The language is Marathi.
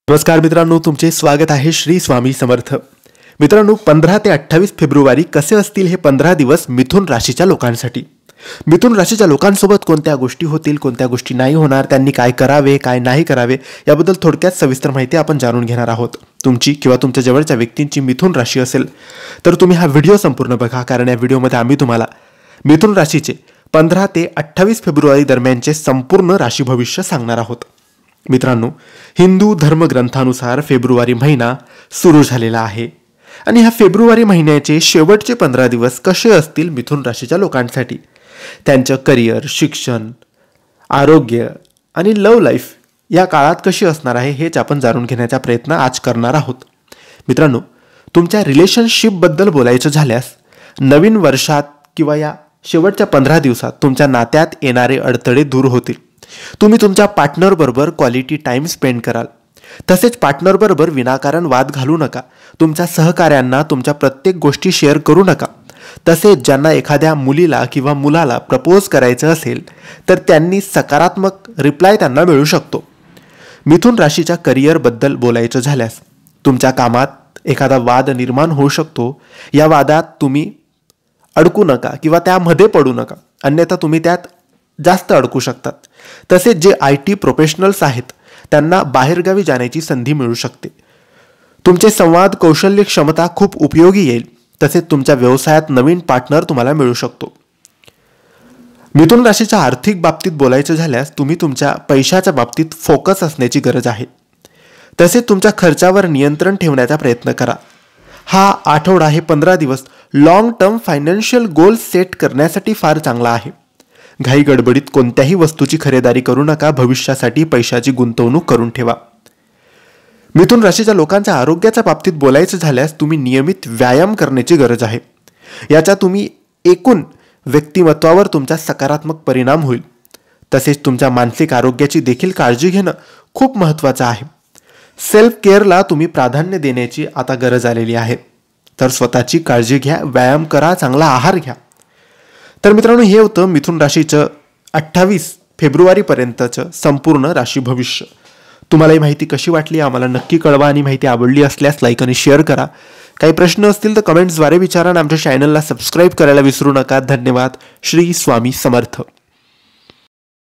नमस्कार मित्रांनो, तुमचे स्वागत आहे श्री स्वामी समर्थ. मित्रांनो, 15 ते 28 फेब्रुवारी कसे असतील हे 15 दिवस मिथुन राशीच्या लोकांसाठी. मिथुन राशीच्या लोकांसोबत कोणत्या गोष्टी होतील, कोणत्या गोष्टी नाही होणार, त्यांनी काय करावे, काय नाही करावे याबद्दल थोडक्यात सविस्तर माहिती आपण जाणून घेणार आहोत. तुमची किंवा तुमच्या जवळच्या व्यक्तींची मिथुन राशी असेल तर तुम्ही हा व्हिडिओ संपूर्ण बघा, कारण या व्हिडिओमध्ये आम्ही तुम्हाला मिथुन राशीचे 15 ते 28 फेब्रुवारी दरम्यानचे संपूर्ण राशी भविष्य सांगणार आहोत. मित्रांनो, हिंदू धर्मग्रंथानुसार फेब्रुवारी महिना सुरू झालेला आहे आणि ह्या फेब्रुवारी महिन्याचे शेवटचे 15 दिवस कसे असतील मिथुन राशीच्या लोकांसाठी, त्यांचं करिअर, शिक्षण, आरोग्य आणि लव्ह लाईफ या काळात कशी असणार आहे हेच आपण जाणून घेण्याचा प्रयत्न आज करणार आहोत. मित्रांनो, तुमच्या रिलेशनशिपबद्दल बोलायचं झाल्यास नवीन वर्षात किंवा या शेवटच्या 15 दिवसात तुमच्या नात्यात येणारे अडथळे दूर होतील. तुम्ही तुमच्या पार्टनरबरोबर क्वालिटी टाइम स्पेंड कराल. तसेच पार्टनरबरोबर विनाकारण वाद घालू नका. तुमच्या सहकाऱ्यांना तुमच्या प्रत्येक गोष्टी शेअर करू नका. तसेच ज्यांना एखाद्या मुलीला किंवा मुलाला प्रपोज करायचं असेल तर त्यांनी सकारात्मक रिप्लाय त्यांना मिळू शकतो. मिथुन राशीच्या करिअरबद्दल बोलायचं झाल्यास तुमच्या कामात एखादा वाद निर्माण होऊ शकतो. या वादात तुम्ही अडकू नका किंवा त्यामध्ये पडू नका, अन्यथा तुम्ही त्यात जास्त अडकू शकतात. तसेच जे IT प्रोफेशनल्स आहेत त्यांना बाहेरगावी जाण्याची संधी मिळू शकते. तुमचे संवाद कौशल्य क्षमता खूप उपयोगी येईल. तसेच तुमच्या व्यवसायात नवीन पार्टनर तुम्हाला मिळू शकतो. मिथुन राशीच्या आर्थिक बाबतीत बोलायचं झाल्यास तुम्ही तुमच्या पैशाच्या बाबतीत फोकस असण्याची गरज आहे. तसेच तुमच्या खर्चावर नियंत्रण ठेवण्याचा प्रयत्न करा. हा आठवडा हे 15 दिवस long term financial goal set करण्यासाठी फार चांगला आहे. घाई गडबडीत कोणत्याही वस्तूची खरेदी करू नका. भविष्यासाठी पैशाची गुंतवणूक करून ठेवा. मिथुन राशीच्या लोकांच्या आरोग्याच्या बाबतीत बोलायचं झाल्यास तुम्ही नियमित व्यायाम करण्याची गरज आहे. याचा तुम्ही एकूण व्यक्तिमत्वावर तुमचा सकारात्मक परिणाम होईल. तसेच तुमच्या मानसिक आरोग्याची देखील काळजी घेणं खूप महत्त्वाचं आहे. सेल्फ केअरला तुम्ही प्राधान्य देण्याची आता गरज आलेली आहे. तर स्वतःची काळजी घ्या, व्यायाम करा, चांगला आहार घ्या. तर मित्रांनो, हे होतं मिथुन राशीचं 28 फेब्रुवारीपर्यंतचं संपूर्ण राशी भविष्य. तुम्हाला ही माहिती कशी वाटली आम्हाला नक्की कळवा आणि माहिती आवडली असल्यास लाईक आणि शेअर करा. काही प्रश्न असतील तर कमेंट्सद्वारे विचारा आणि आमच्या चॅनलला सबस्क्राईब करायला विसरू नका. धन्यवाद. श्री स्वामी समर्थ.